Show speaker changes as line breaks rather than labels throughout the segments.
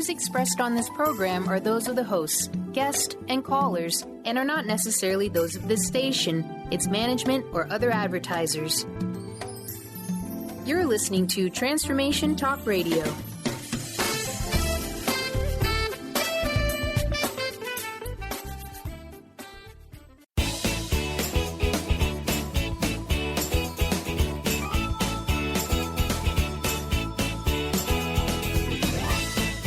views expressed on this program are those of the hosts, guests, and callers, and are not necessarily those of this station, its management, or other advertisers. You're listening to Transformation Talk Radio.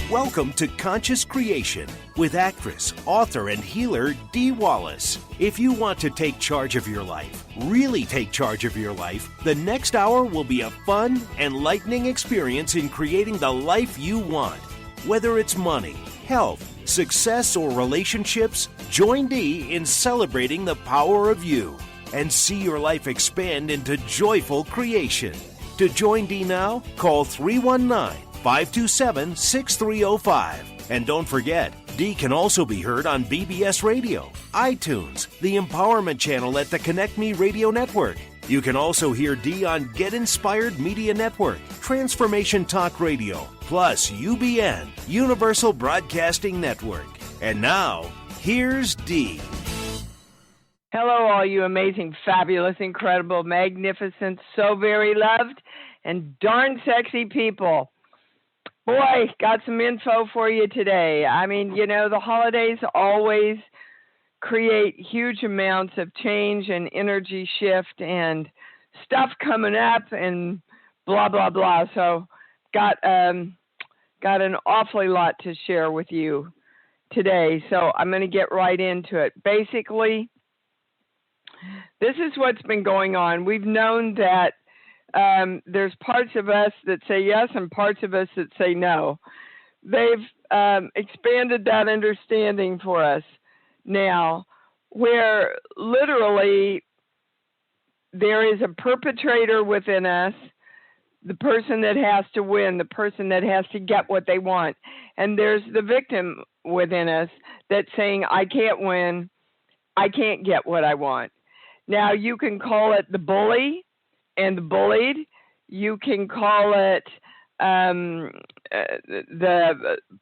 Welcome to Conscious Creation with actress, author, and healer Dee Wallace. If you want to take charge of your life, really take charge of your life, the next hour will be a fun, enlightening experience in creating the life you want. Whether it's money, health, success, or relationships, join Dee in celebrating the power of you and see your life expand into joyful creation. To join Dee now, call 319-527-6305. And don't forget, Dee can also be heard on BBS Radio, iTunes, the Empowerment Channel at the Connect Me Radio Network. You can also hear Dee on Get Inspired Media Network, Transformation Talk Radio, plus UBN, Universal Broadcasting Network. And now, here's Dee.
Hello, all you amazing, fabulous, incredible, magnificent, so very loved, and darn sexy people. Boy, got some info for you today. I mean, you know, the holidays always create huge amounts of change and energy shift and stuff coming up and blah, blah, blah. So got an awfully lot to share with you today. So I'm going to get right into it. Basically, this is what's been going on. We've known that there's parts of us that say yes and parts of us that say no. They've expanded that understanding for us now, where literally there is a perpetrator within us, the person that has to win, the person that has to get what they want. And there's the victim within us that's saying, I can't win, I can't get what I want. Now, you can call it the bully and the bullied. You can call it the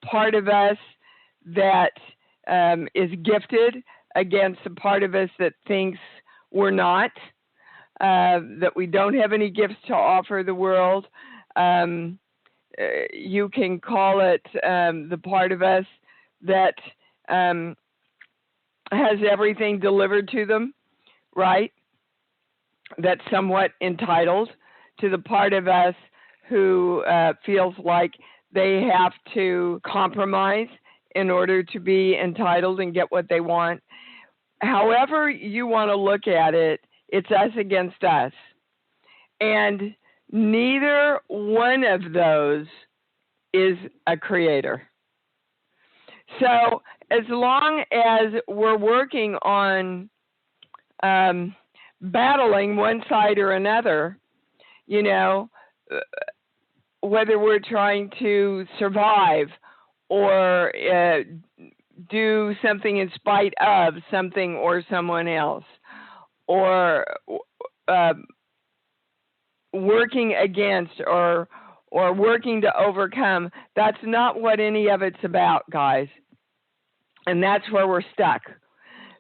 part of us that is gifted against the part of us that thinks we're not, that we don't have any gifts to offer the world. You can call it the part of us that has everything delivered to them, right? That's somewhat entitled, to the part of us who feels like they have to compromise in order to be entitled and get what they want. However you want to look at it, it's us against us. And neither one of those is a creator. So as long as we're working on battling one side or another, you know, whether we're trying to survive or do something in spite of something or someone else, or working against or working to overcome, that's not what any of it's about, guys. And that's where we're stuck.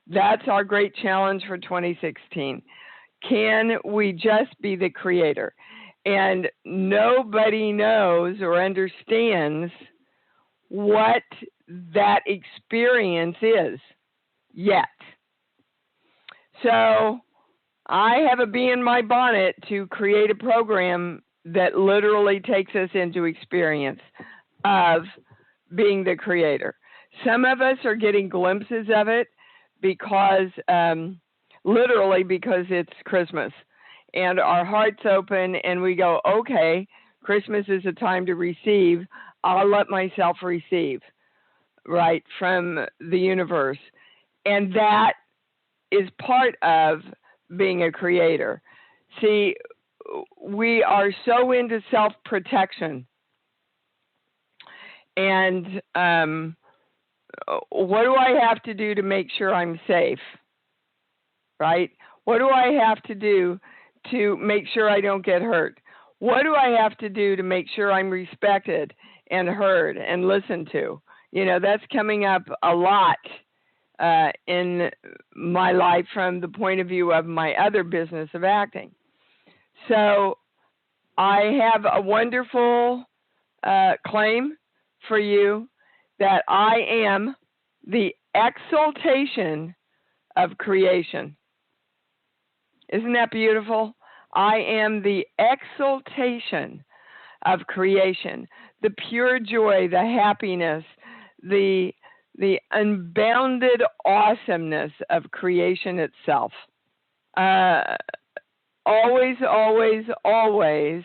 That's our great challenge for 2016. Can we just be the creator? And nobody knows or understands what that experience is yet. So I have a bee in my bonnet to create a program that literally takes us into experience of being the creator. Some of us are getting glimpses of it because, literally because it's Christmas and our heart's open and we go, okay, Christmas is a time to receive. I'll let myself receive, right, from the universe. And that is part of being a creator. See, we are so into self-protection. And what do I have to do to make sure I'm safe, right? What do I have to do to make sure I don't get hurt? What do I have to do to make sure I'm respected and heard and listened to? That's coming up a lot in my life from the point of view of my other business of acting. So I have a wonderful claim for you that I am the exaltation of creation. Isn't that beautiful? I am the exaltation of creation, the pure joy, the happiness, the unbounded awesomeness of creation itself. Always, always, always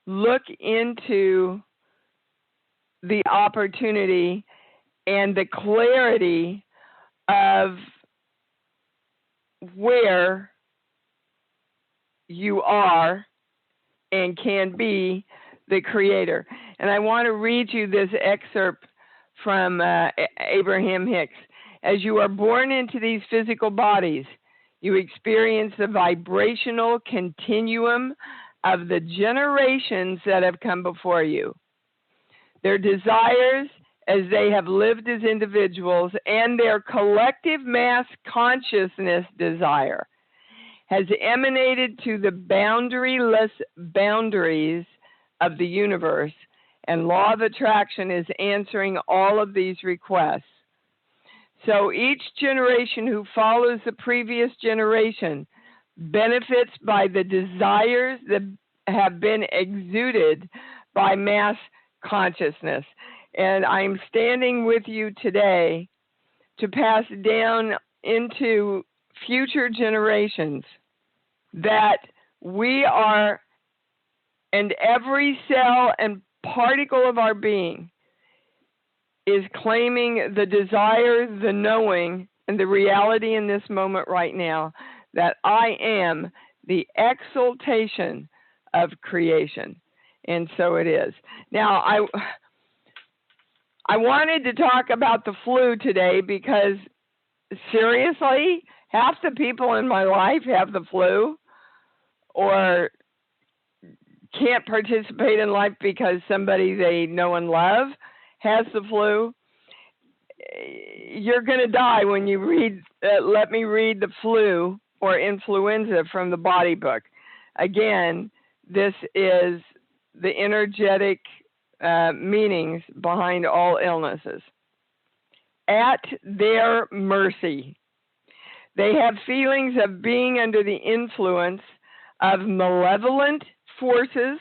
look into the opportunity and the clarity of where you are and can be the creator. And I want to read you this excerpt from Abraham Hicks. As you are born into these physical bodies, you experience the vibrational continuum of the generations that have come before you. Their desires as they have lived as individuals and their collective mass consciousness desire has emanated to the boundaryless boundaries of the universe, and law of attraction is answering all of these requests. So each generation who follows the previous generation benefits by the desires that have been exuded by mass consciousness. And I'm standing with you today to pass down into future generations that we are, and every cell and particle of our being is claiming the desire, the knowing, and the reality in this moment right now that I am the exaltation of creation. And so it is. Now, I wanted to talk about the flu today because, seriously, half the people in my life have the flu or can't participate in life because somebody they know and love has the flu. You're going to die when you read, let me read the flu or influenza from the body book. Again, this is the energetic meanings behind all illnesses. At their mercy. They have feelings of being under the influence of malevolent forces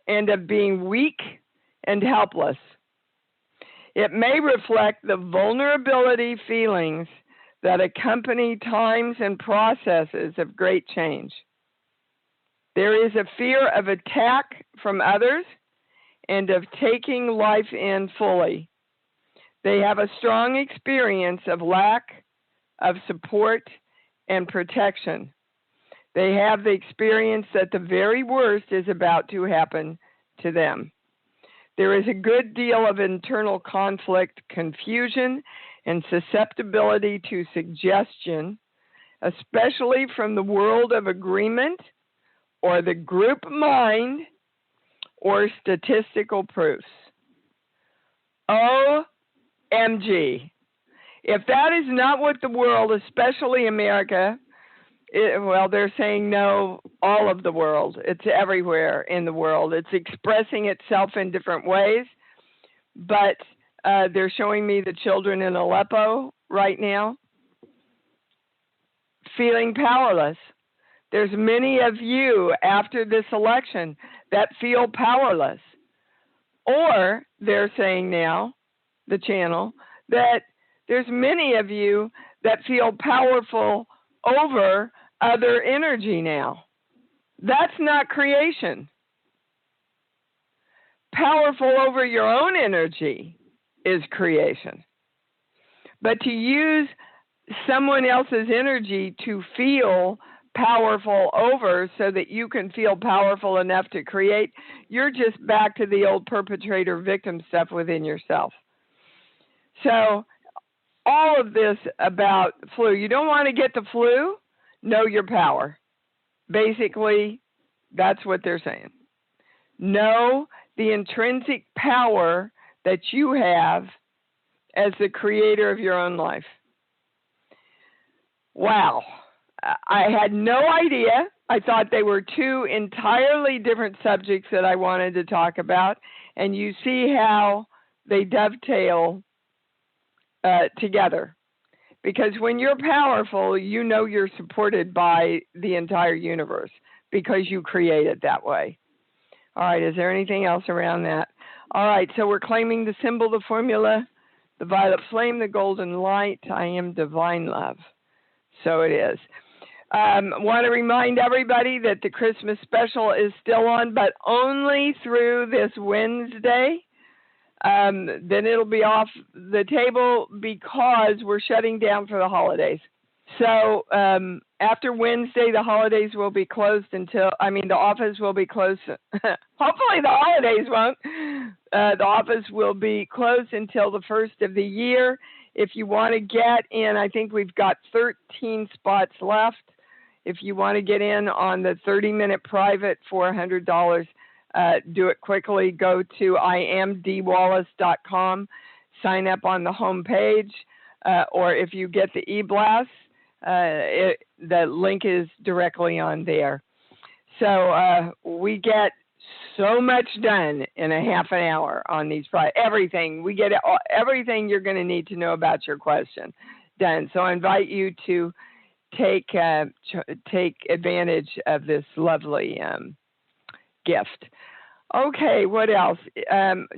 and of being weak and helpless. It may reflect the vulnerability feelings that accompany times and processes of great change. There is a fear of attack from others and of taking life in fully. They have a strong experience of lack of support and protection. They have the experience that the very worst is about to happen to them. There is a good deal of internal conflict, confusion, and susceptibility to suggestion, especially from the world of agreement or the group mind or statistical proofs. OMG. If that is not what the world, especially America, they're saying no, all of the world. It's everywhere in the world. It's expressing itself in different ways, but they're showing me the children in Aleppo right now feeling powerless. There's many of you after this election that feel powerless. Or they're saying now, the channel, that there's many of you that feel powerful over other energy now. That's not creation. Powerful over your own energy is creation. But to use someone else's energy to feel powerful over so that you can feel powerful enough to create, you're just back to the old perpetrator-victim stuff within yourself. So all of this about flu, you don't want to get the flu, know your power. Basically, That's what they're saying. Know the intrinsic power that you have as the creator of your own life. Wow. I had no idea. I thought they were two entirely different subjects that I wanted to talk about. And you see how they dovetail together. Because when you're powerful, you know you're supported by the entire universe because you create it that way. All right, is there anything else around that? All right, so we're claiming the symbol, the formula, the violet flame, the golden light. I am divine love. So it is. Want to remind everybody that the Christmas special is still on, but only through this Wednesday. Then it'll be off the table because we're shutting down for the holidays. So after Wednesday, the holidays will be closed the office will be closed. Hopefully the holidays won't. The office will be closed until the first of the year. If you want to get in, I think we've got 13 spots left. If you want to get in on the 30-minute private, $400, do it quickly. Go to iamdeewallace.com, sign up on the home page, or if you get the e-blast, the link is directly on there. So we get so much done in a half an hour on these everything. We get everything you're going to need to know about your question done. So I invite you to take advantage of this lovely gift. Okay, what else?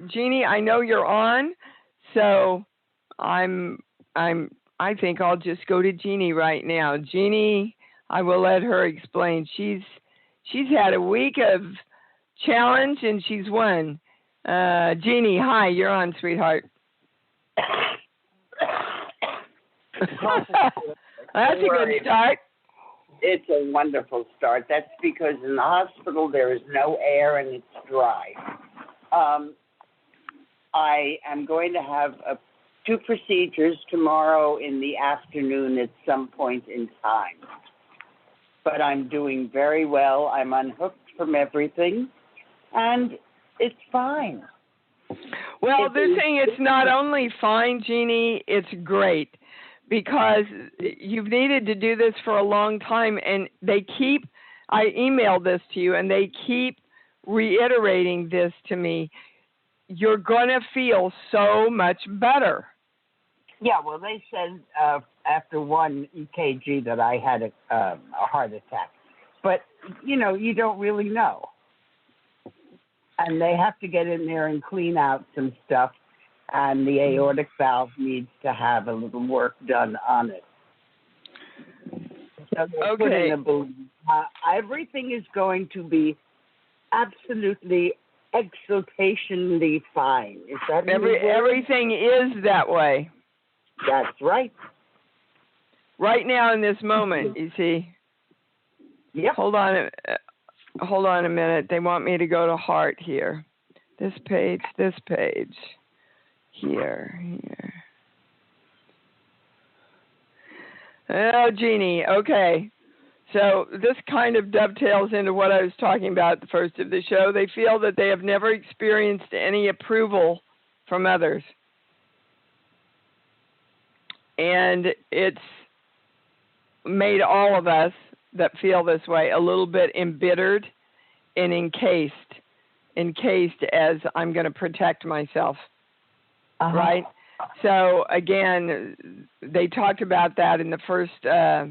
Jeannie, I know you're on, so I think I'll just go to Jeannie right now. Jeannie, I will let her explain. She's had a week of challenge and she's won. Jeannie, hi, you're on, sweetheart. That's a good start.
It's a wonderful start. That's because in the hospital there is no air and it's dry. I am going to have 2 procedures tomorrow in the afternoon at some point in time. But I'm doing very well. I'm unhooked from everything, and it's fine.
Well, they're saying it's not only fine, Jeannie, it's great. Because you've needed to do this for a long time, and I emailed this to you, and they keep reiterating this to me. You're going to feel so much better.
Yeah, well, they said after 1 EKG that I had a heart attack. But, you don't really know. And they have to get in there and clean out some stuff. And the aortic valve needs to have a little work done on it. So
okay.
Everything is going to be absolutely exultationally fine. Is that
everything is that way?
That's right.
Right now in this moment, you see.
Yep.
Hold on a minute. They want me to go to heart here. This page. Here. Oh, Jeannie, okay. So this kind of dovetails into what I was talking about at the first of the show. They feel that they have never experienced any approval from others. And it's made all of us that feel this way a little bit embittered and encased as I'm going to protect myself.
Uh-huh.
Right? So, again, they talked about that in the first of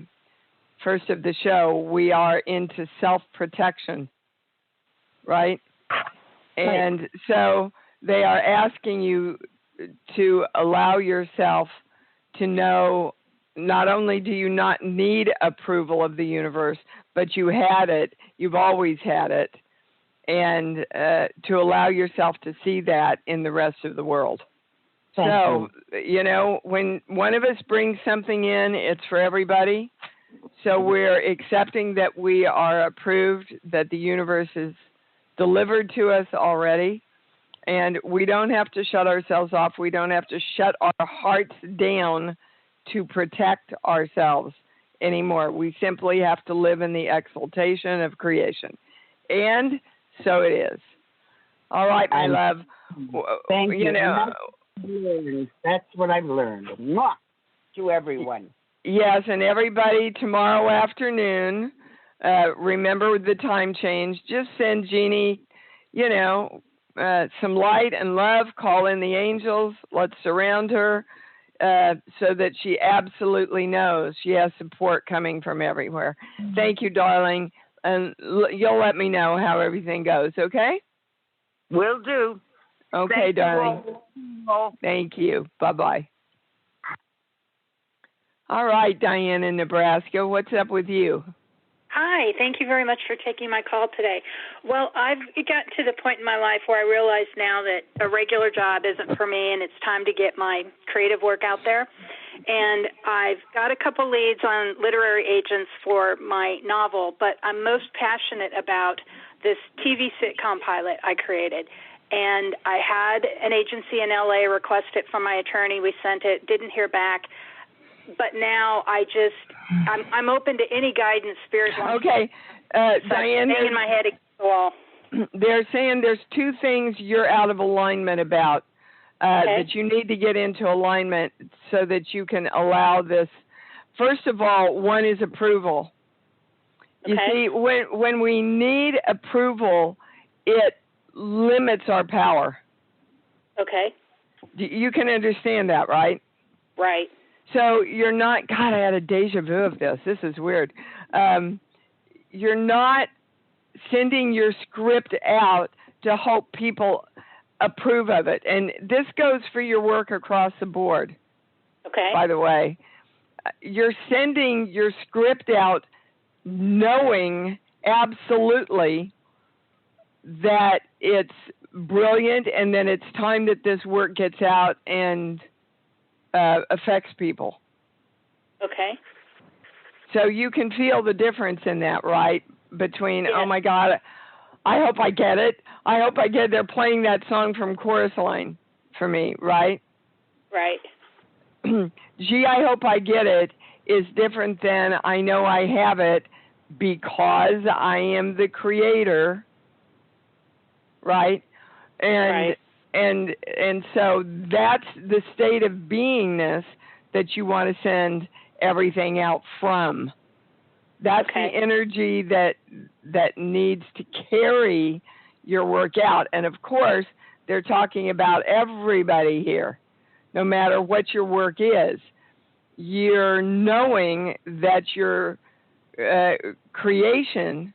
the show. We are into self-protection, right? And so they are asking you to allow yourself to know not only do you not need approval of the universe, but you had it. You've always had it. And to allow yourself to see that in the rest of the world. So, when one of us brings something in, it's for everybody. So we're accepting that we are approved, that the universe is delivered to us already. And we don't have to shut ourselves off. We don't have to shut our hearts down to protect ourselves anymore. We simply have to live in the exaltation of creation. And so it is. All right, my love.
Thank you.
Know,
that's what I've learned. Mwah! To everyone.
Yes, and everybody tomorrow afternoon, remember the time change. Just send Jeannie, some light and love. Call in the angels. Let's surround her so that she absolutely knows she has support coming from everywhere. Mm-hmm. Thank you, darling. And you'll let me know how everything goes, okay?
Will do.
Okay,
Thank
darling.
You.
Thank you. Bye-bye. All right, Diane in Nebraska, what's up with you?
Hi, thank you very much for taking my call today. Well, I've got to the point in my life where I realize now that a regular job isn't for me and it's time to get my creative work out there. And I've got a couple leads on literary agents for my novel, but I'm most passionate about this TV sitcom pilot I created. And I had an agency in LA request it from my attorney. We sent it, didn't hear back. But now I'm open to any guidance, spiritual.
Okay, Diane.
Hanging my head against the wall.
They're saying there's two things you're out of alignment about that you need to get into alignment so that you can allow this. First of all, one is approval. You see, when we need approval, it limits our power. Okay. You can understand that, right?
Right.
So you're not, God, I had a deja vu of this. This is weird. You're not sending your script out to hope people approve of it. And this goes for your work across the board. Okay. By the way, you're sending your script out knowing absolutely that it's brilliant and that it's time that this work gets out and affects people. Okay. So you can feel the difference in that, right? Between, oh my God, I hope I get it. I hope I get it. They're playing that song from Chorus Line for me, right? Right. Gee, I hope I get it is different than I know I have it because I am the creator, right? And And so that's the state of beingness that you want to send everything out from. That's the energy that needs to carry your work out. And of course, they're talking about everybody here, no matter what your work is. You're knowing that your creation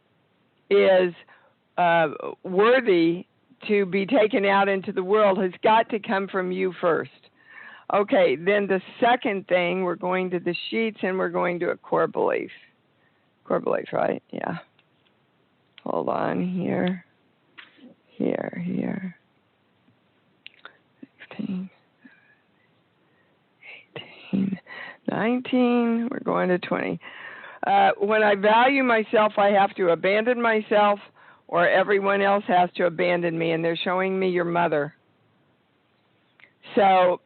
is worthy to be taken out into the world has got to come from you first. Okay, then the second thing, we're going to the sheets and we're going to a core belief. Core belief, right? Yeah. Hold on here. Here. 16, 18, 19, we're going to 20. When I value myself, I have to abandon myself, or everyone else has to abandon me, and they're showing me your mother. So,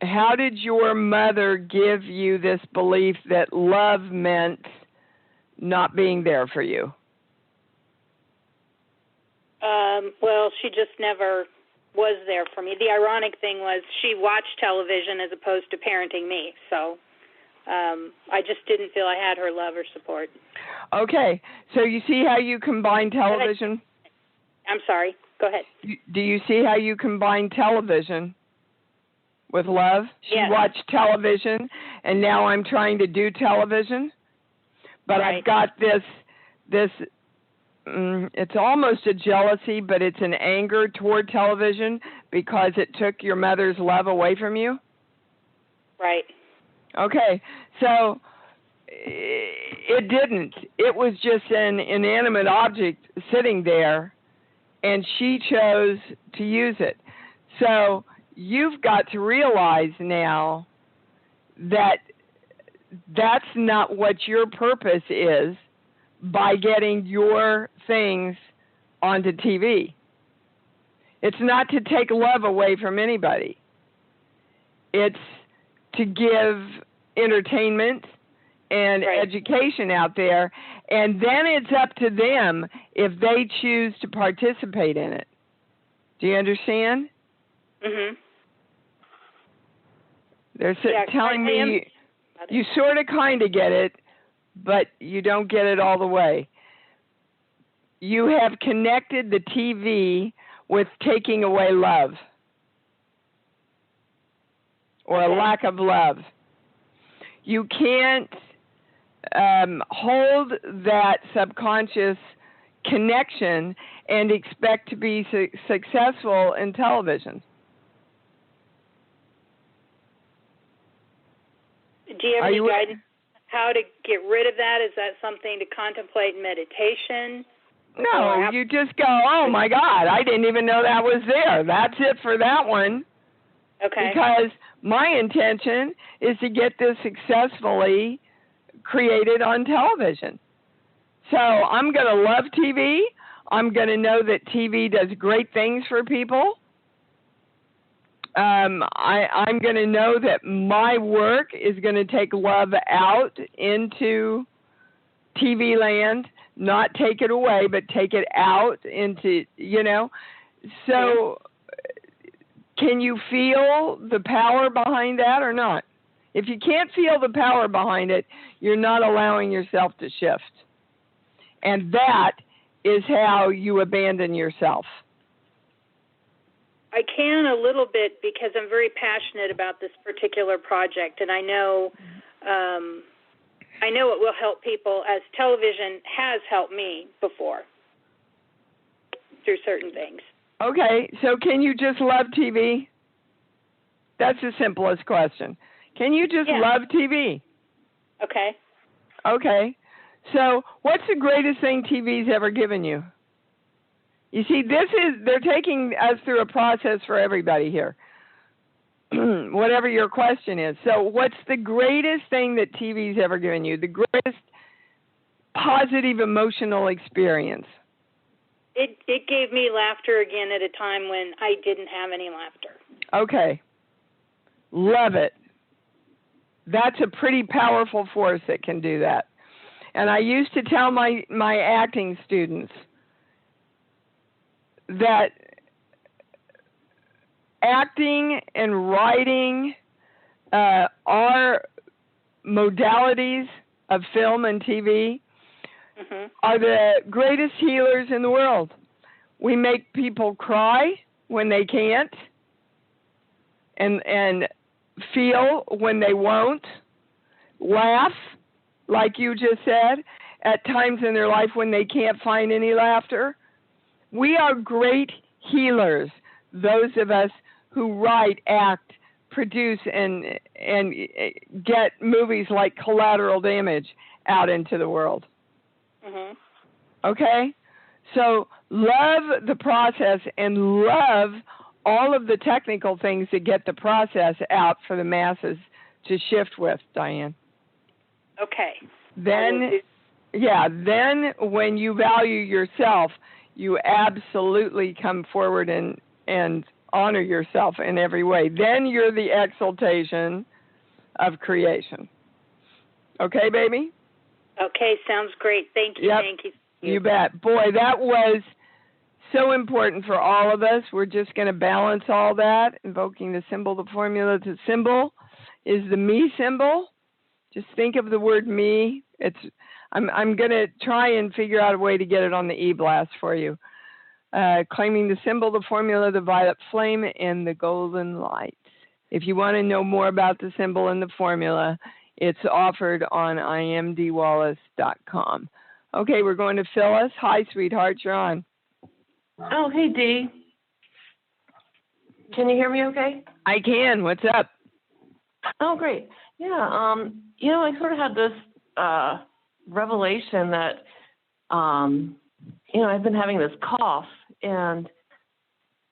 how did your mother give you this belief that love meant not being there for you?
Well, she just never was there for me. The ironic thing was she watched television as opposed to parenting me, so I just didn't feel I had her love or support.
Okay, so you see how you combine television?
I'm sorry, go ahead.
Do you see how you combine television with love? She watched television, and now I'm trying to do television, but I've got this, it's almost a jealousy, but it's an anger toward television because it took your mother's love away from you? Right. Okay, so it didn't. It was just an inanimate object sitting there, and she chose to use it. So you've got to realize now that that's not what your purpose is by getting your things onto TV. It's not to take love away from anybody. It's to give entertainment and education out there, and then it's up to them if they choose to participate in it. Do you understand?
Mhm.
They're telling me you sort of kind of get it, but you don't get it all the way. You have connected the TV with taking away love or a lack of love. You can't hold that subconscious connection and expect to be successful in television.
Do you have any guidance how to get rid of that? Is that something to contemplate in meditation?
No, you just go, oh, my God, I didn't even know that was there. That's it for that one.
Okay.
Because my intention is to get this successfully created on television. So I'm going to love TV. I'm going to know that TV does great things for people. I'm going to know that my work is going to take love out into TV land, not take it away, but take it out into, So can you feel the power behind that or not? If you can't feel the power behind it, you're not allowing yourself to shift. And that is how you abandon yourself.
I can a little bit because I'm very passionate about this particular project, and I know it will help people, as television has helped me before through certain things.
Okay, so can you just love TV? That's the simplest question. Can you just love TV?
Okay.
Okay. So what's the greatest thing TV's ever given you? You see, they're taking us through a process for everybody here, whatever your question is. So what's the greatest thing that TV's ever given you, the greatest positive emotional experience?
It gave me laughter again at a time when I didn't have any laughter.
Okay. Love it. That's a pretty powerful force that can do that. And I used to tell my acting students that acting and writing are modalities of film and TV are the greatest healers in the world. We make people cry when they can't and feel when they won't, laugh, like you just said, at times in their life when they can't find any laughter. We are great healers, those of us who write, act, produce, and get movies like Collateral Damage out into the world.
Mm-hmm.
Okay? So love the process and love all of the technical things that get the process out for the masses to shift with, Diane.
Okay.
Then when you value yourself, you absolutely come forward and honor yourself in every way. Then you're the exaltation of creation. Okay, baby?
Okay, sounds great. Thank you.
Yep.
Thank you.
You bet. Boy, that was so important for all of us. We're just going to balance all that, invoking the symbol, the formula. The symbol is the me symbol. Just think of the word me. I'm going to try and figure out a way to get it on the e-blast for you. Claiming the symbol, the formula, the violet flame, and the golden light. If you want to know more about the symbol and the formula, it's offered on imdwallace.com. Okay, we're going to Phyllis. Hi, sweetheart. You're on.
Oh, hey, Dee. Can you hear me okay?
I can. What's up?
Oh, great. Yeah, I sort of had this revelation that, I've been having this cough, and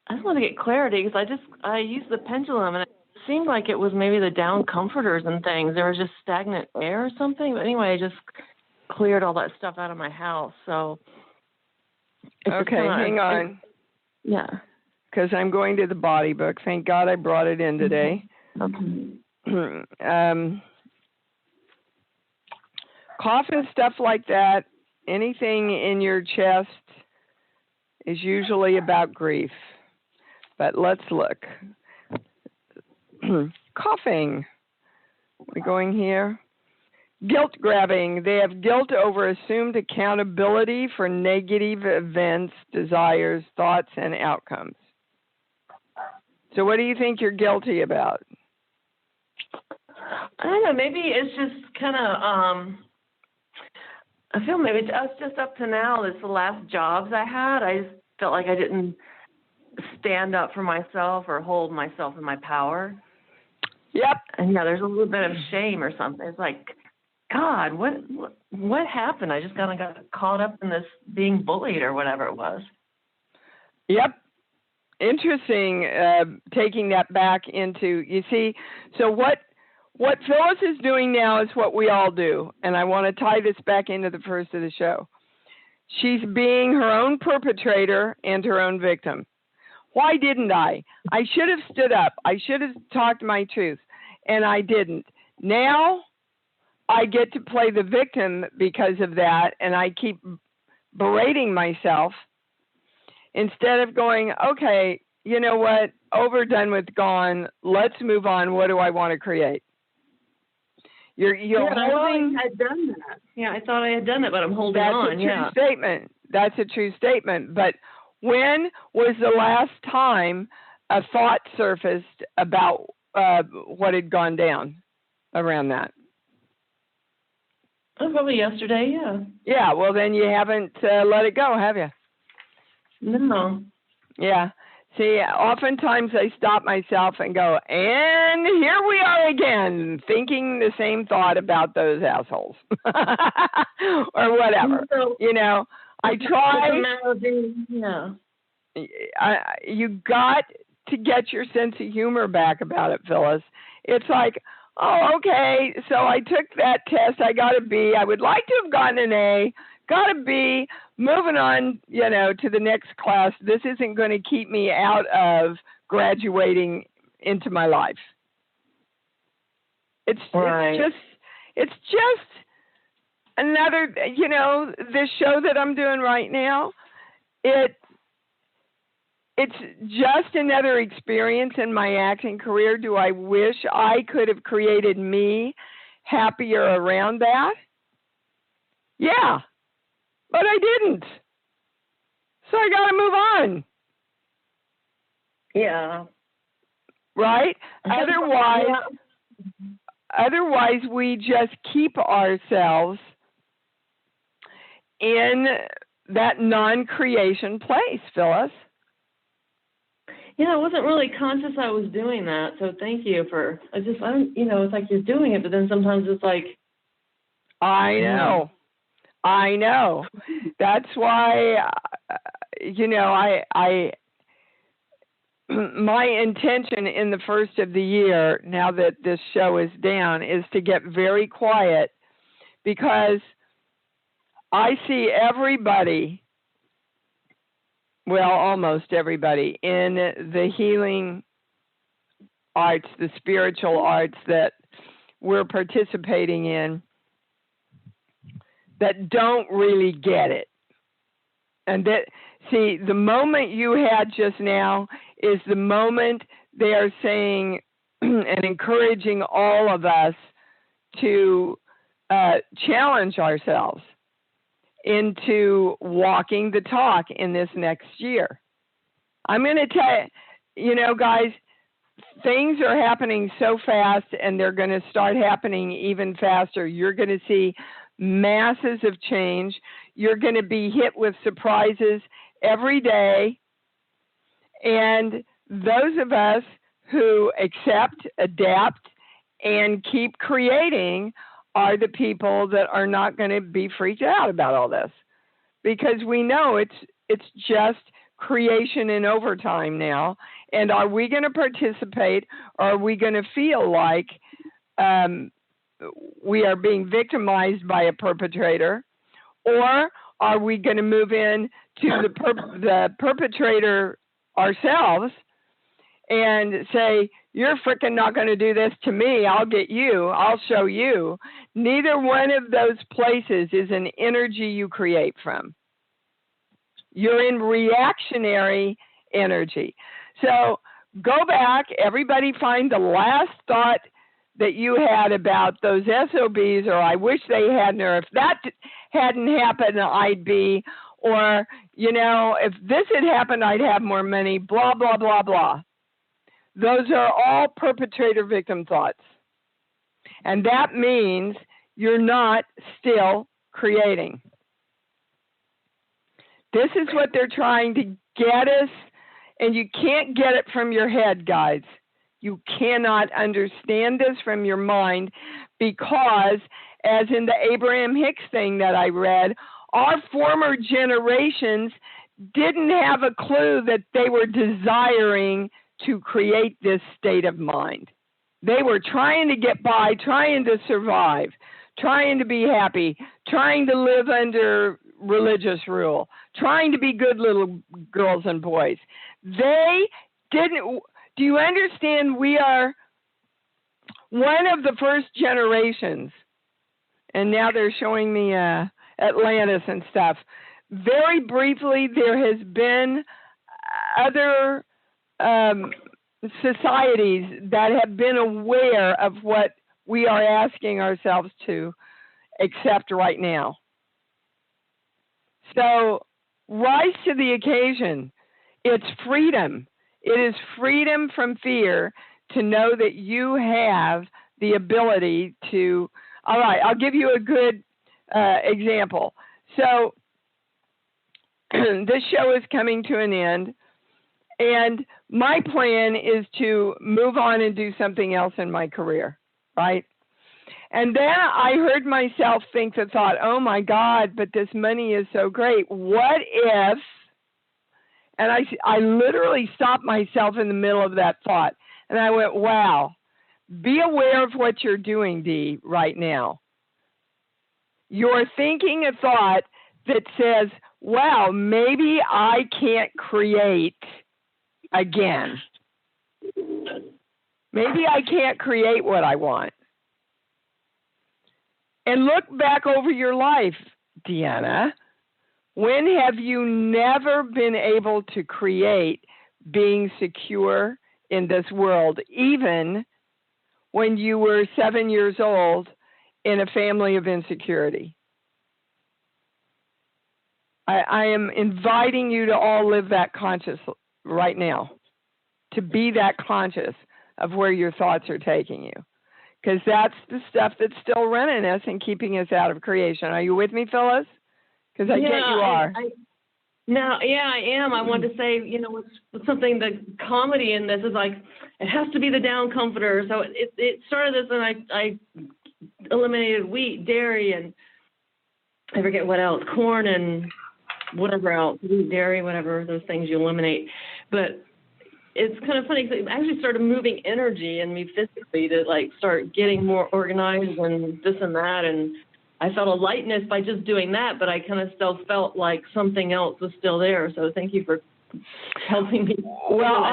I just want to get clarity because I used the pendulum, and it seemed like it was maybe the down comforters and things. There was just stagnant air or something. But anyway, I just cleared all that stuff out of my house. So,
okay, hang on.
Yeah.
Because I'm going to the body book. Thank God I brought it in today.
Okay.
Cough and stuff like that, anything in your chest is usually about grief. But let's look. Coughing. We're going here. Guilt grabbing. They have guilt over assumed accountability for negative events, desires, thoughts, and outcomes. So what do you think you're guilty about?
I don't know. Maybe it's just kind of, I feel maybe it's just up to now. It's the last jobs I had. I just felt like I didn't stand up for myself or hold myself in my power.
Yep.
And yeah, there's a little bit of shame or something. It's like, God, what happened? I just kind of got caught up in this being bullied or whatever it was.
Yep. Interesting, taking that back into, you see, so what Phyllis is doing now is what we all do, and I want to tie this back into the first of the show. She's being her own perpetrator and her own victim. Why didn't I? I should have stood up. I should have talked my truth, and I didn't. Now I get to play the victim because of that, and I keep berating myself instead of going, okay, you know what, over, done with, gone, let's move on. What do I want to create? You're holding.
I had done that. Yeah, I thought I had done it, but I'm holding on.
That's a true statement. That's a true statement. But when was the last time a thought surfaced about what had gone down around that?
Oh, probably yesterday, yeah.
Yeah, well, then you haven't let it go, have you?
No.
Yeah. See, oftentimes I stop myself and go, and here we are again, thinking the same thought about those assholes or whatever.
So,
you know, I try.
Yeah.
You got to get your sense of humor back about it, Phyllis. It's like, oh, okay, so I took that test. I got a B. I would like to have gotten an A. Got a B. Moving on, you know, to the next class. This isn't going to keep me out of graduating into my life. It's just another, you know, this show that I'm doing right now. It's just another experience in my acting career. Do I wish I could have created me happier around that? Yeah, but I didn't. So I got to move on.
Yeah.
Right? Otherwise, we just keep ourselves in that non-creation place, Phyllis.
Yeah, I wasn't really conscious I was doing that, so thank you for, it's like you're doing it, but then sometimes it's like.
I know. That's why, my intention in the first of the year, now that this show is down, is to get very quiet because I see everybody, well, almost everybody, in the healing arts, the spiritual arts that we're participating in, that don't really get it. And that, see, the moment you had just now is the moment they are saying and encouraging all of us to challenge ourselves into walking the talk in this next year. I'm going to tell you, guys, things are happening so fast and they're going to start happening even faster. You're going to see masses of change. You're going to be hit with surprises every day. And those of us who accept, adapt, and keep creating are the people that are not going to be freaked out about all this, because we know it's just creation in overtime now. And are we going to participate, or are we going to feel like we are being victimized by a perpetrator, or are we going to move in to the perpetrator ourselves and say, you're freaking not going to do this to me. I'll get you. I'll show you. Neither one of those places is an energy you create from. You're in reactionary energy. So go back, everybody find the last thought that you had about those SOBs, or I wish they hadn't, or if that hadn't happened, I'd be, or, if this had happened, I'd have more money, blah, blah, blah, blah. Those are all perpetrator-victim thoughts. And that means you're not still creating. This is what they're trying to get us, and you can't get it from your head, guys. You cannot understand this from your mind because, as in the Abraham Hicks thing that I read, our former generations didn't have a clue that they were desiring to create this state of mind. They were trying to get by, trying to survive, trying to be happy, trying to live under religious rule, trying to be good little girls and boys. They didn't. Do you understand? We are one of the first generations, and now they're showing me Atlantis and stuff. Very briefly, there has been other societies that have been aware of what we are asking ourselves to accept right now. So rise to the occasion. It's freedom. It is freedom from fear to know that you have the ability to. All right, I'll give you a good example. So this show is coming to an end, and my plan is to move on and do something else in my career, right? And then I heard myself think the thought, oh my God, but this money is so great. What if, and I literally stopped myself in the middle of that thought. And I went, wow, be aware of what you're doing, Dee, right now. You're thinking a thought that says, wow, maybe I can't create again. Maybe I can't create what I want. And look back over your life, Deanna. When have you never been able to create being secure in this world, even when you were 7 years old in a family of insecurity? I am inviting you to all live that conscious right now, to be that conscious of where your thoughts are taking you. Because that's the stuff that's still running us and keeping us out of creation. Are you with me, Phyllis? Because I get you are.
I am. I wanted to say, what's something, the comedy in this is like, it has to be the down comforter. So it started this, and I eliminated wheat, dairy, and I forget what else, corn and whatever else, wheat, dairy, whatever, those things you eliminate. But it's kind of funny because it actually started moving energy in me physically to start getting more organized and this and that. And I felt a lightness by just doing that, but I kind of still felt like something else was still there. So thank you for helping me.
Well,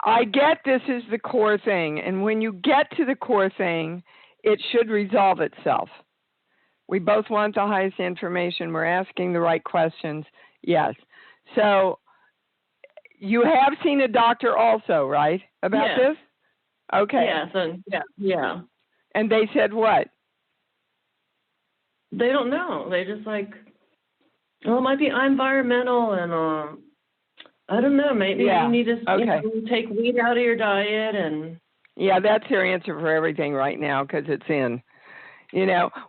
I get this is the core thing. And when you get to the core thing, it should resolve itself. We both want the highest information. We're asking the right questions. Yes. So you have seen a doctor also, right, about this? Okay.
Yes, yeah.
And they said what?
They don't know. They just it might be environmental, and I don't know. Maybe you need to take wheat out of your diet, and
that's their answer for everything right now because it's in.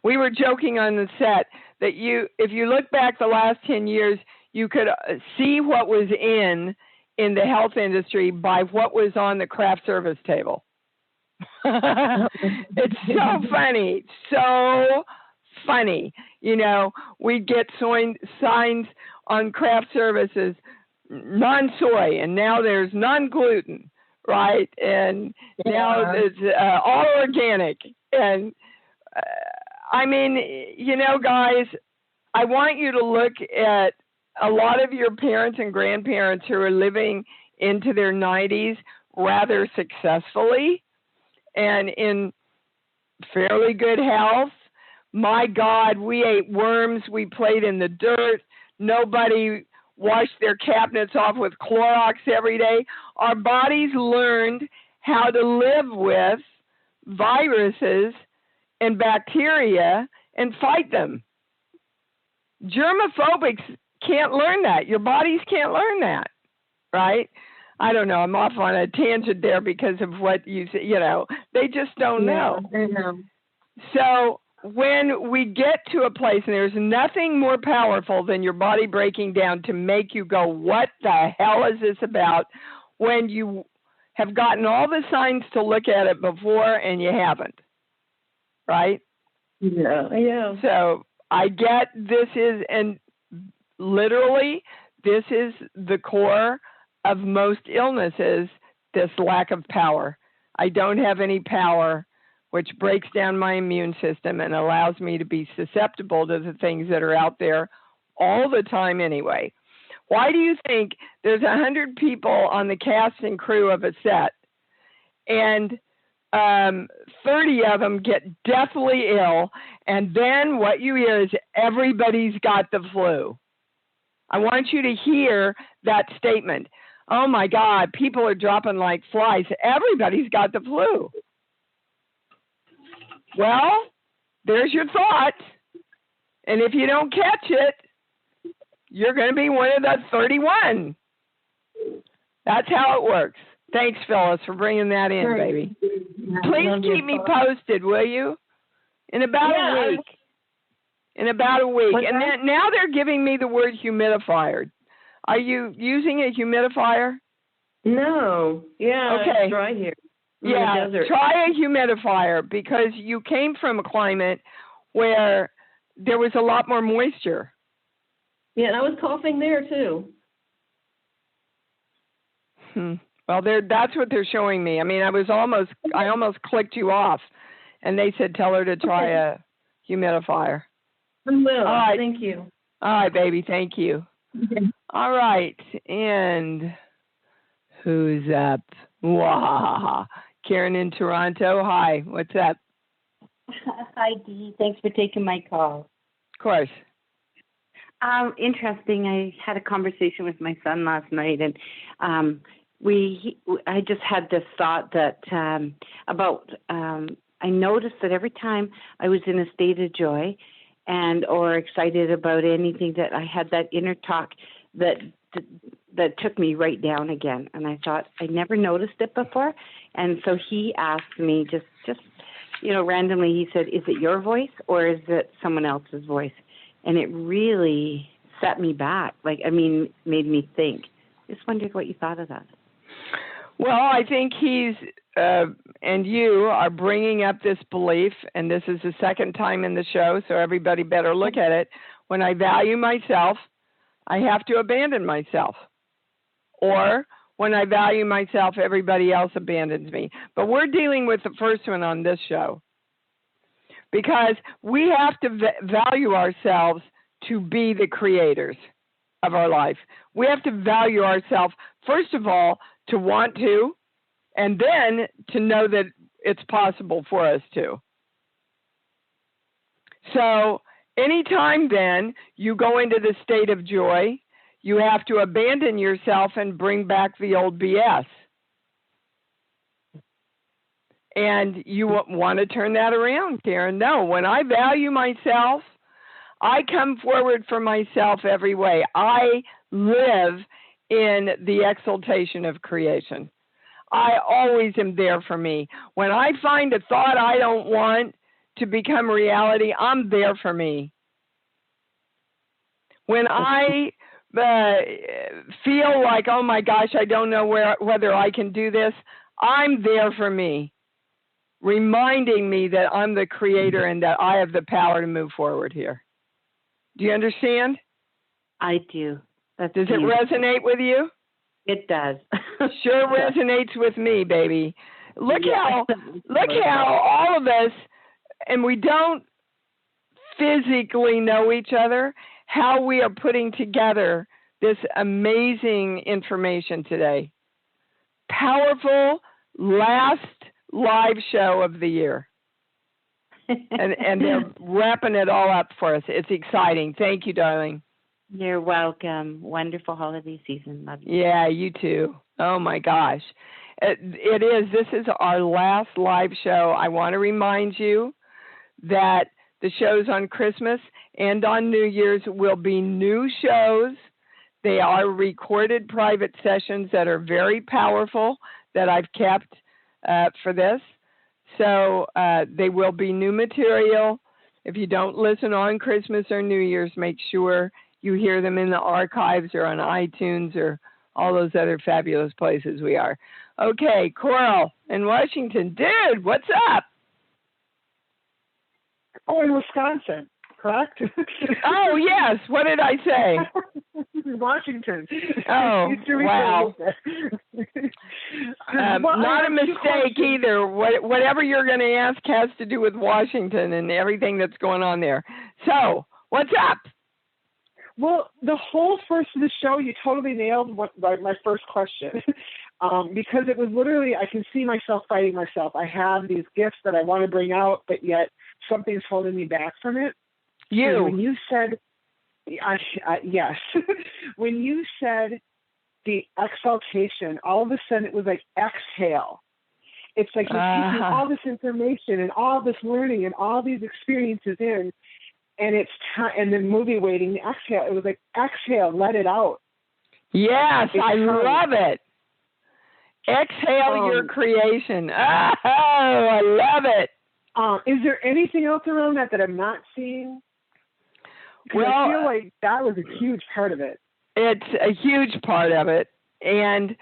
We were joking on the set that if you look back the last 10 years, you could see what was in the health industry by what was on the craft service table. It's so funny. So funny. We'd get signs on craft services, non-soy, and now there's non-gluten, right? And now it's all organic. And guys, I want you to look at a lot of your parents and grandparents who are living into their 90s rather successfully and in fairly good health. My God, we ate worms. We played in the dirt. Nobody washed their cabinets off with Clorox every day. Our bodies learned how to live with viruses and bacteria and fight them. Germophobics can't learn that. Your bodies can't learn that, right? I don't know. I'm off on a tangent there because of what you said. They just don't know.
I know.
So when we get to a place, and there's nothing more powerful than your body breaking down to make you go, what the hell is this about? When you have gotten all the signs to look at it before and you haven't, right?
Yeah.
So I get this is, and literally, this is the core of most illnesses, this lack of power. I don't have any power, which breaks down my immune system and allows me to be susceptible to the things that are out there all the time anyway. Why do you think there's 100 people on the cast and crew of a set, and 30 of them get deathly ill, and then what you hear is everybody's got the flu? I want you to hear that statement. Oh my God, people are dropping like flies. Everybody's got the flu. Well, there's your thought. And if you don't catch it, you're going to be one of the 31. That's how it works. Thanks, Phyllis, for bringing that in, baby. Please keep me posted, will you? In about a week. In about a week. And then now they're giving me the word humidifier. Are you using a humidifier?
No. Yeah,
okay.
It's dry here.
Yeah, try a humidifier because you came from a climate where there was a lot more moisture.
Yeah, and I was coughing there too.
Well, that's what they're showing me. I mean, I almost clicked you off, and they said tell her to try a humidifier.
I will.
All right.
Thank you.
All right, baby. Thank you. All right, and who's up? Wow. Karen in Toronto. Hi. What's up?
Hi, Dee. Thanks for taking my call.
Of course.
Interesting. I had a conversation with my son last night, and I just had this thought that I noticed that every time I was in a state of joy or excited about anything, that I had that inner talk that took me right down again. And I thought I never noticed it before. And so he asked me just randomly, he said, is it your voice or is it someone else's voice? And it really set me back. Made me think. Just wondered what you thought of that.
Well, I think he's and you are bringing up this belief, and this is the second time in the show, so everybody better look at it. When I value myself, I have to abandon myself. Or when I value myself, everybody else abandons me. But we're dealing with the first one on this show because we have to value ourselves to be the creators of our life. We have to value ourselves, first of all, to want to, and then to know that it's possible for us to. So anytime then you go into the state of joy, you have to abandon yourself and bring back the old BS. And you want to turn that around, Karen. No, when I value myself, I come forward for myself every way. I live in the exaltation of creation. I always am there for me. When I find a thought I don't want to become reality, I'm there for me. When I feel like, oh my gosh, I don't know whether I can do this, I'm there for me, reminding me that I'm the creator and that I have the power to move forward here. Do you understand?
I do.
Does it resonate with you?
It does.
Sure resonates with me, baby. Look how all of us, and we don't physically know each other, how we are putting together this amazing information today. powerful last live show of the year. and they're wrapping it all up for us. It's exciting. Thank you, darling.
You're welcome. Wonderful holiday season. Love you.
Yeah, you too. Oh, my gosh. It is. This is our last live show. I want to remind you that the shows on Christmas and on New Year's will be new shows. They are recorded private sessions that are very powerful that I've kept for this. So they will be new material. If you don't listen on Christmas or New Year's, make sure you hear them in the archives or on iTunes or all those other fabulous places we are. Okay, Coral in Washington. Dude, what's up?
Oh, in Wisconsin, correct?
Oh, yes. What did I say?
Washington.
Oh, wow.
Well,
not a mistake either. Whatever you're going to ask has to do with Washington and everything that's going on there. So, what's up?
Well, the whole first of the show, you totally nailed my first question. Because it was literally, I can see myself fighting myself. I have these gifts that I want to bring out, but yet something's holding me back from it. And when you said, yes, when you said the exaltation, all of a sudden it was like exhale. It's like you're keeping all this information and all this learning and all these experiences in, and it's time. And the movie waiting, the exhale. It was like exhale, let it out.
Yes, I love it. Exhale your creation. Oh, I love it.
Is there anything else around that I'm not seeing? Well, I feel like that was a huge part of it.
It's a huge part of it. And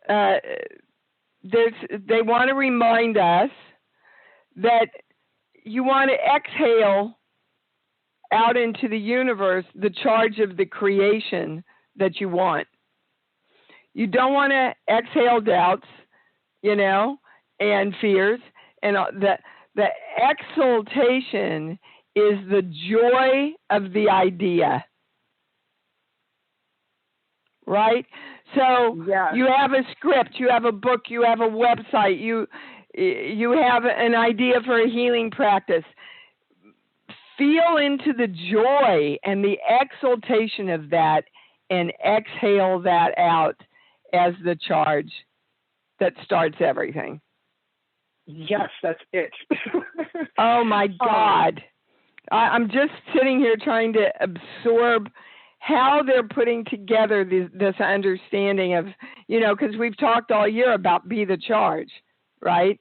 they want to remind us that you want to exhale out into the universe the charge of the creation that you want. You don't want to exhale doubts, and fears. And the exaltation is the joy of the idea. Right? So you have a script, you have a book, you have a website, you have an idea for a healing practice. Feel into the joy and the exaltation of that and exhale that out as the charge that starts everything.
Yes, that's it.
Oh, my God. I'm just sitting here trying to absorb how they're putting together this understanding of, because we've talked all year about be the charge, right?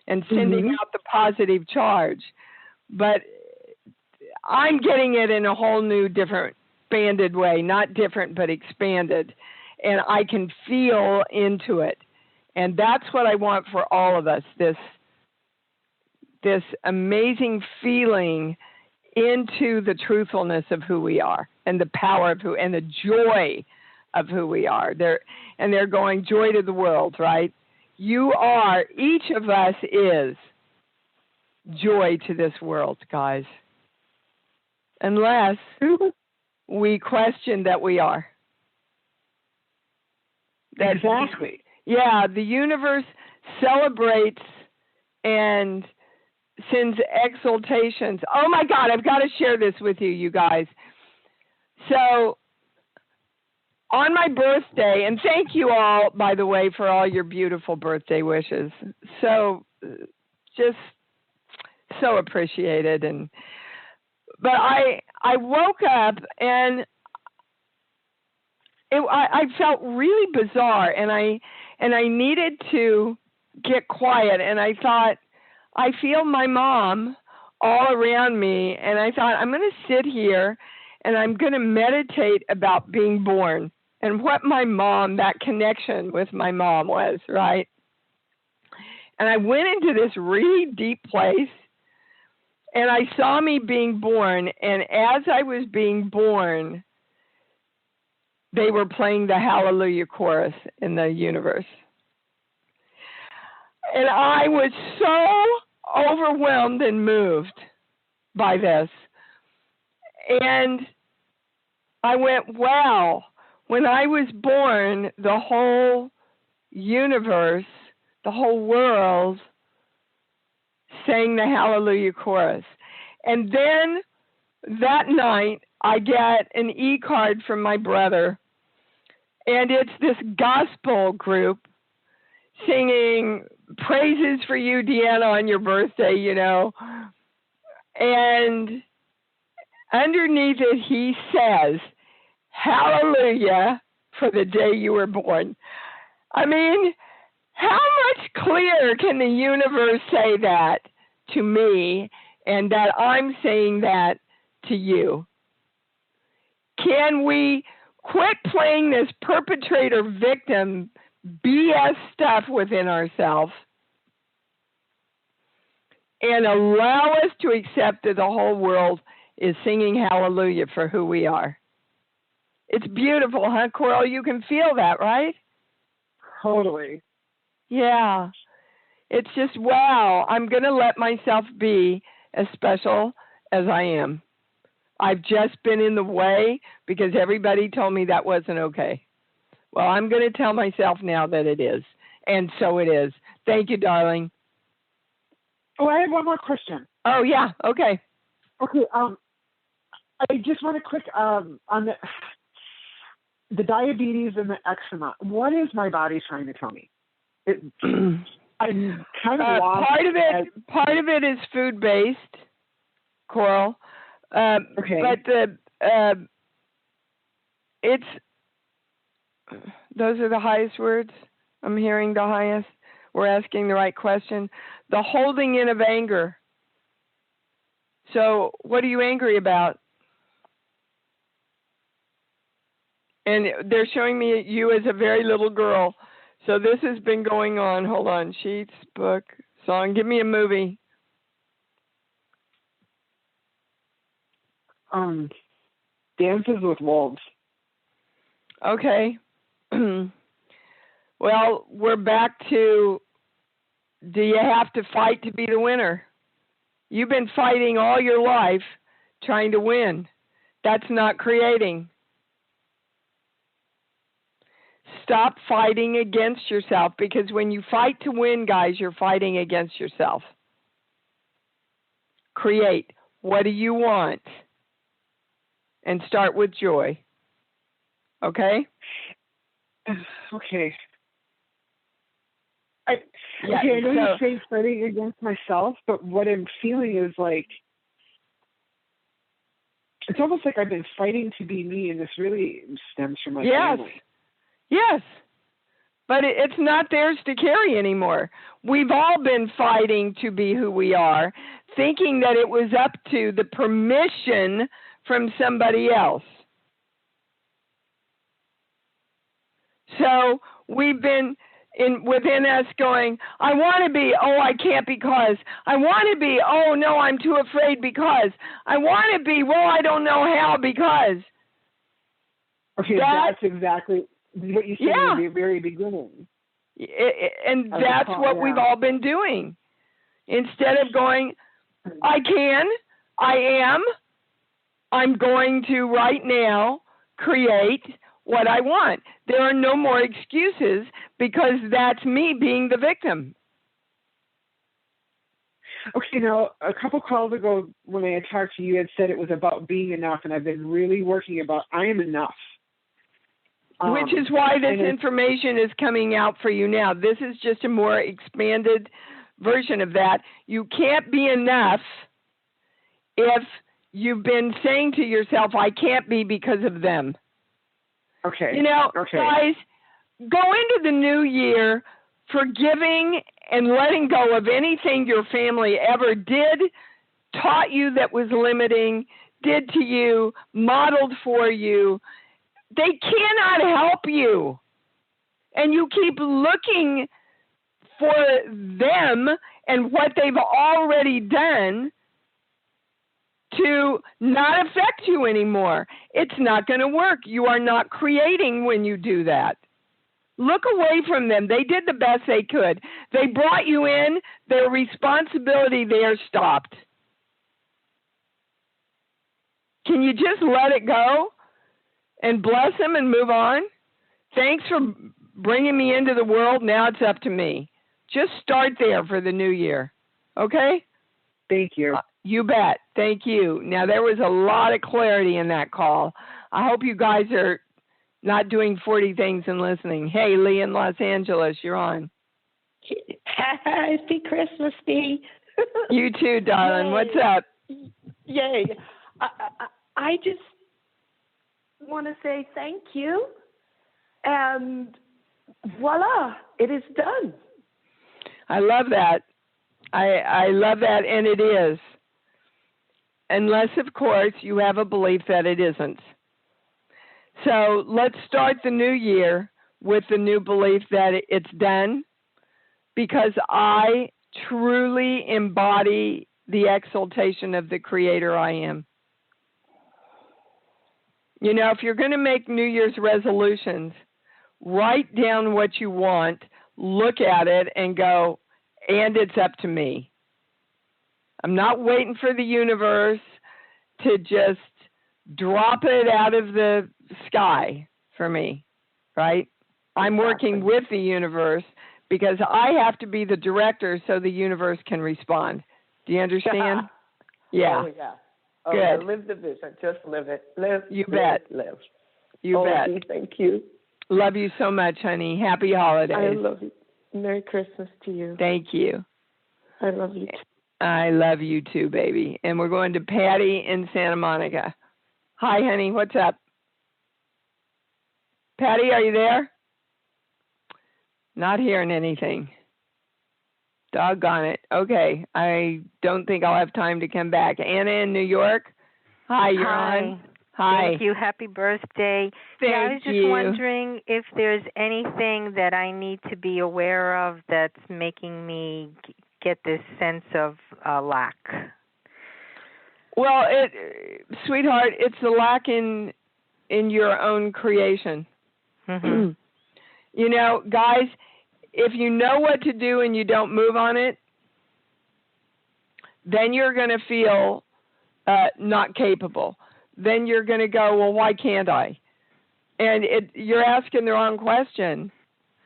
And sending out the positive charge. But I'm getting it in a whole new, different, expanded way, not different, but expanded. And I can feel into it. And that's what I want for all of us, this amazing feeling into the truthfulness of who we are and the power of and the joy of who we are. They're going joy to the world, right? You are, each of us is joy to this world, guys. Unless we question that we are.
Exactly.
Yeah, the universe celebrates and sends exaltations. Oh, my God, I've got to share this with you, you guys. So on my birthday, and thank you all, by the way, for all your beautiful birthday wishes. So just so appreciated. But I woke up and I felt really bizarre, and I needed to get quiet, and I thought, I feel my mom all around me, and I thought, I'm going to sit here, and I'm going to meditate about being born and what my mom, that connection with my mom was, right? And I went into this really deep place, and I saw me being born, and as I was being born, they were playing the Hallelujah chorus in the universe. And I was so overwhelmed and moved by this. And I went, wow, when I was born, the whole universe, the whole world, sang the Hallelujah chorus. And then that night, I get an e-card from my brother, and it's this gospel group singing praises for you, Deanna, on your birthday, you know. And underneath it, he says, hallelujah for the day you were born. I mean, how much clearer can the universe say that to me, and that I'm saying that to you? Can we quit playing this perpetrator-victim BS stuff within ourselves and allow us to accept that the whole world is singing hallelujah for who we are? It's beautiful, huh, Coral? You can feel that, right?
Totally.
Yeah. It's just, wow, I'm going to let myself be as special as I am. I've just been in the way because everybody told me that wasn't okay. Well, I'm going to tell myself now that it is. And so it is. Thank you, darling.
Oh, I have one more question.
Oh, yeah. Okay.
Okay. I just want to quick on the diabetes and the eczema. What is my body trying to tell me? I'm kind of lost.
Part of it is food based, Coral.
Okay.
But it's those are the highest words. I'm hearing the highest. We're asking the right question. The holding in of anger. So, what are you angry about? And they're showing me you as a very little girl. So this has been going on. Hold on. Sheets, book, song. Give me a movie.
Dances with Wolves.
Okay. Well, we're back to, do you have to fight to be the winner? You've been fighting all your life trying to win. That's not creating. Stop fighting against yourself, because when you fight to win, guys, you're fighting against yourself. Create. What do you want? And start with joy. Okay?
Okay. I know you're saying fighting against myself, but what I'm feeling is like, it's almost like I've been fighting to be me, and this really stems from my family.
Yes, but it's not theirs to carry anymore. We've all been fighting to be who we are, thinking that it was up to the permission from somebody else. So we've been within us going, I want to be, oh, I can't because. I want to be, oh, no, I'm too afraid because. I want to be, well, I don't know how because.
Okay, that's exactly what you said at the very beginning.
And that's what we've all been doing. Instead of going, I can, I am, I'm going to right now create what I want. There are no more excuses, because that's me being the victim.
Okay, now, a couple calls ago when I had talked to you, you had said it was about being enough, and I've been really working about I am enough.
Which is why this information is coming out for you now. This is just a more expanded version of that. You can't be enough if you've been saying to yourself, I can't be because of them.
Okay.
You know, guys, go into the new year forgiving and letting go of anything your family ever did, taught you that was limiting, did to you, modeled for you. They cannot help you. And you keep looking for them and what they've already done to not affect you anymore. It's not going to work. You are not creating when you do that. Look away from them. They did the best they could. They brought you in. Their responsibility there stopped. Can you just let it go and bless them and move on? Thanks for bringing me into the world. Now it's up to me. Just start there for the new year. Okay?
Thank you.
You bet. Thank you. Now, there was a lot of clarity in that call. I hope you guys are not doing 40 things and listening. Hey, Lee in Los Angeles, you're on.
Happy Christmas, Dee.
You too, darling.
Yay.
What's up?
Yay. I just want to say thank you. And voila, it is done.
I love that. I love that, and it is. Unless, of course, you have a belief that it isn't. So let's start the new year with the new belief that it's done, because I truly embody the exaltation of the Creator I am. You know, if you're going to make New Year's resolutions, write down what you want, look at it, and go, and it's up to me. I'm not waiting for the universe to just drop it out of the sky for me, right? I'm working with the universe because I have to be the director so the universe can respond. Do you understand? Yeah.
Oh, yeah. Oh,
good.
Yeah. Live the vision. Just live it. Live.
You
live,
bet.
Live.
You bet.
Dee, thank you.
Love you so much, honey. Happy holidays.
I love you. Merry Christmas to you.
Thank you.
I love you too.
I love you too, baby. And we're going to Patty in Santa Monica. Hi, honey. What's up? Patty, are you there? Not hearing anything. Doggone it. Okay. I don't think I'll have time to come back. Anna in New York. Hi, you're on. Hi.
Thank you. Happy birthday. I was just wondering if there's anything that I need to be aware of that's making me get this sense of lack.
Well, sweetheart, it's the lack in your own creation.
Mm-hmm.
You know, guys, if you know what to do and you don't move on it, then you're going to feel not capable. Then you're going to go, well, why can't I? And you're asking the wrong question.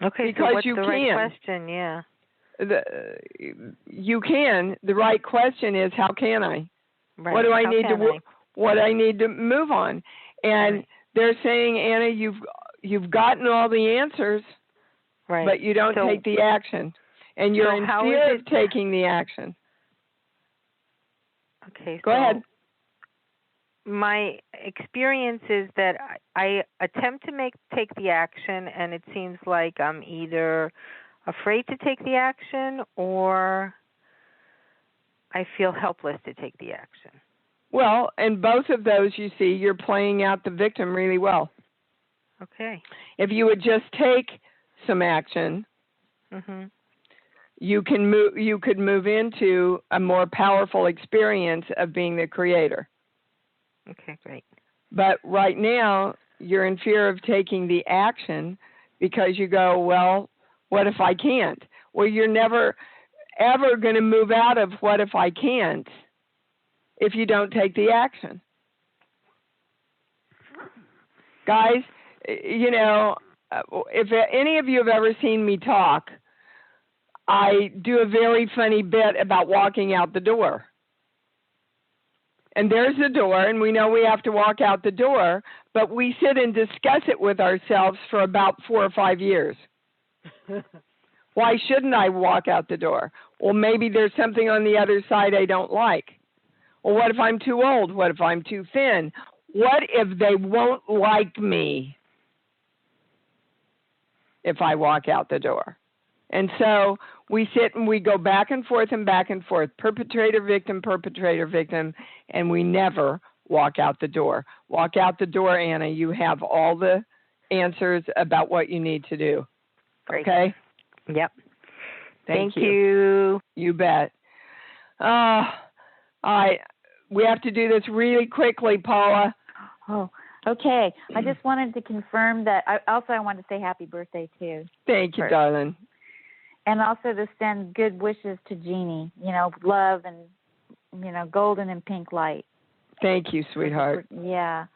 Okay,
because
so what's
you
the
can.
Right question? Yeah.
You can. The right question is, how can I?
Right.
What do I need to? What I need to move on? And they're saying, Anna, you've gotten all the answers,
right?
But you don't take the action, and you're in fear of taking the action.
Okay.
Go ahead.
My experience is that I attempt to take the action, and it seems like I'm either afraid to take the action or I feel helpless to take the action.
Well, and both of those, you see, you're playing out the victim really well.
Okay.
If you would just take some action, you could move into a more powerful experience of being the creator.
Okay, great.
But right now, you're in fear of taking the action because you go, well, what if I can't? Well, you're never, ever going to move out of what if I can't if you don't take the action. Guys, you know, if any of you have ever seen me talk, I do a very funny bit about walking out the door. And there's the door, and we know we have to walk out the door, but we sit and discuss it with ourselves for about 4 or 5 years. Why shouldn't I walk out the door? Well, maybe there's something on the other side I don't like. Well, what if I'm too old? What if I'm too thin? What if they won't like me if I walk out the door? And so we sit and we go back and forth, perpetrator, victim, and we never walk out the door. Walk out the door, Anna. You have all the answers about what you need to do.
Great.
Okay?
Yep.
Thank you. You bet. We have to do this really quickly, Paula.
Oh, okay. I just wanted to confirm that. I wanted to say happy birthday, too.
Thank you, darling.
And also to send good wishes to Jeannie, love and, golden and pink light.
Thank you, sweetheart.
Yeah.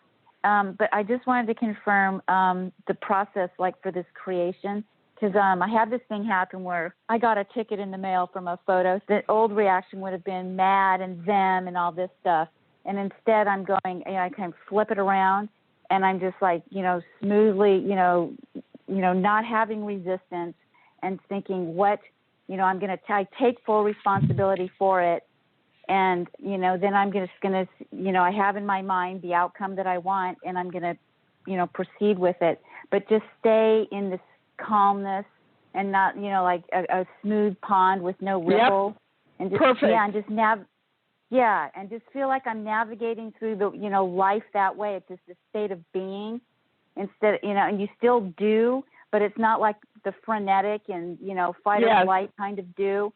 but I just wanted to confirm the process, like for this creation, because I had this thing happen where I got a ticket in the mail from a photo. The old reaction would have been mad and them and all this stuff, and instead I'm going, I kind of flip it around, and I'm just like, smoothly, not having resistance, and thinking what, I'm going to take full responsibility for it. And, then I'm just going to, I have in my mind the outcome that I want, and I'm going to, proceed with it. But just stay in this calmness and not, like a smooth pond with no ripple.
Yep.
And just,
perfect.
Yeah, and just and just feel like I'm navigating through the, life that way. It's just a state of being instead, and you still do, but it's not like the frenetic and, fight or flight kind of do.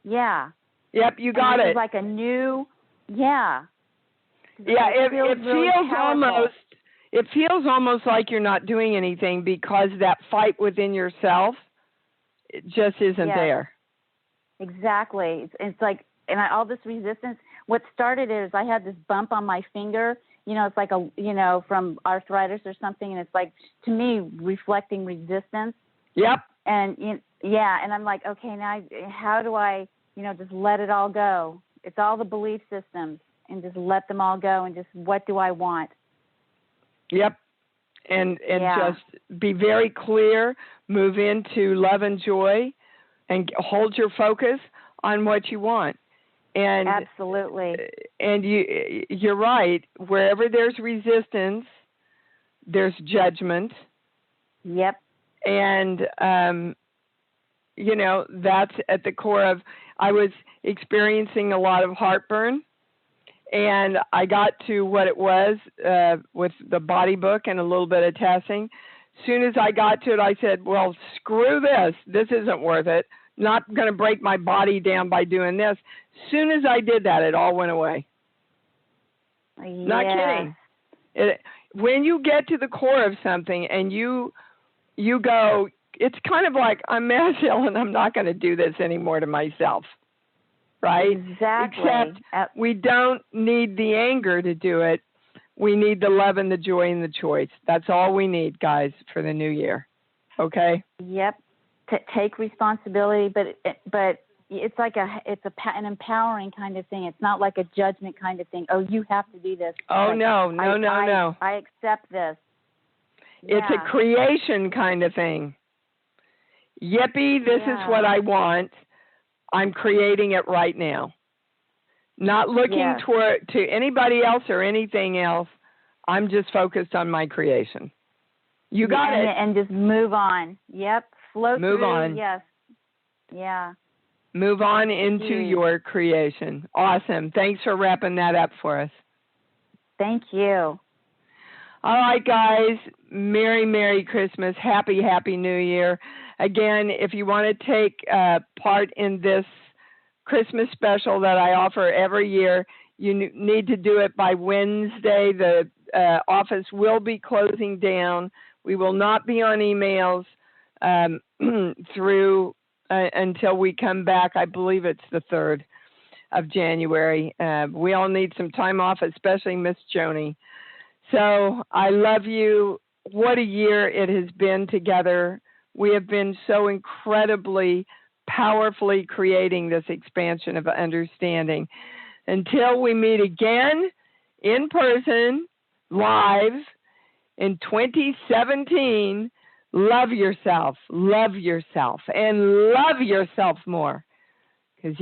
Yeah.
Yep, you got it.
It's like a new, Yeah,
it
really
feels it feels almost like you're not doing anything because that fight within yourself, it just isn't there.
Exactly. It's like, and all this resistance. What started it is I had this bump on my finger. It's like from arthritis or something, and it's like, to me, reflecting resistance.
Yep.
And and I'm like, okay, now how do I, just let it all go? It's all the belief systems, and just let them all go, and just, what do I want?
Yep. And just be very clear, move into love and joy, and hold your focus on what you want. And
absolutely.
And you're right. Wherever there's resistance, there's judgment.
Yep.
And that's at the core of. I was experiencing a lot of heartburn, and I got to what it was with the body book and a little bit of testing. As soon as I got to it, I said, well, screw this. This isn't worth it. Not going to break my body down by doing this. As soon as I did that, it all went away.
Yeah.
Not kidding. When you get to the core of something and you go, it's kind of like, I'm Mass Hill and I'm not going to do this anymore to myself, right?
Exactly.
Except we don't need the anger to do it. We need the love and the joy and the choice. That's all we need, guys, for the new year. Okay?
Yep. Take responsibility, but it's like an empowering kind of thing. It's not like a judgment kind of thing. Oh, you have to do this.
Oh,
like,
no.
I accept this.
It's a creation kind of thing. Yippee, this is what I want. I'm creating it right now. Not looking to anybody else or anything else. I'm just focused on my creation. You got it.
And just move on. Yep. Float
move
through.
on.
Yes. Yeah.
Move on into your creation. Awesome. Thanks for wrapping that up for us.
Thank you.
All right, guys. Merry Christmas. Happy New Year. Again, if you want to take part in this Christmas special that I offer every year, you need to do it by Wednesday. The office will be closing down. We will not be on emails through until we come back. I believe it's the 3rd of January. We all need some time off, especially Miss Joni. So I love you. What a year it has been together. We have been so incredibly powerfully creating this expansion of understanding. Until we meet again in person, live in 2017, love yourself, and love yourself more. Because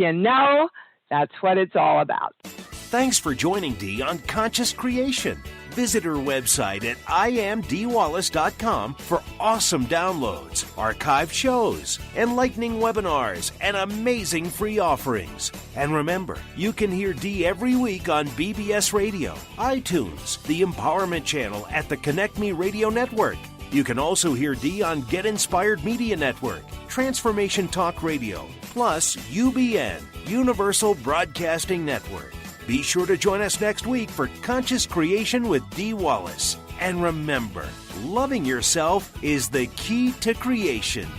that's what it's all about.
Thanks for joining Dee on Conscious Creation. Visit her website at imdwallace.com for awesome downloads, archived shows, enlightening webinars, and amazing free offerings. And remember, you can hear Dee every week on BBS Radio, iTunes, the Empowerment Channel at the Connect Me Radio Network. You can also hear Dee on Get Inspired Media Network, Transformation Talk Radio, plus UBN, Universal Broadcasting Network. Be sure to join us next week for Conscious Creation with Dee Wallace. And remember, loving yourself is the key to creation.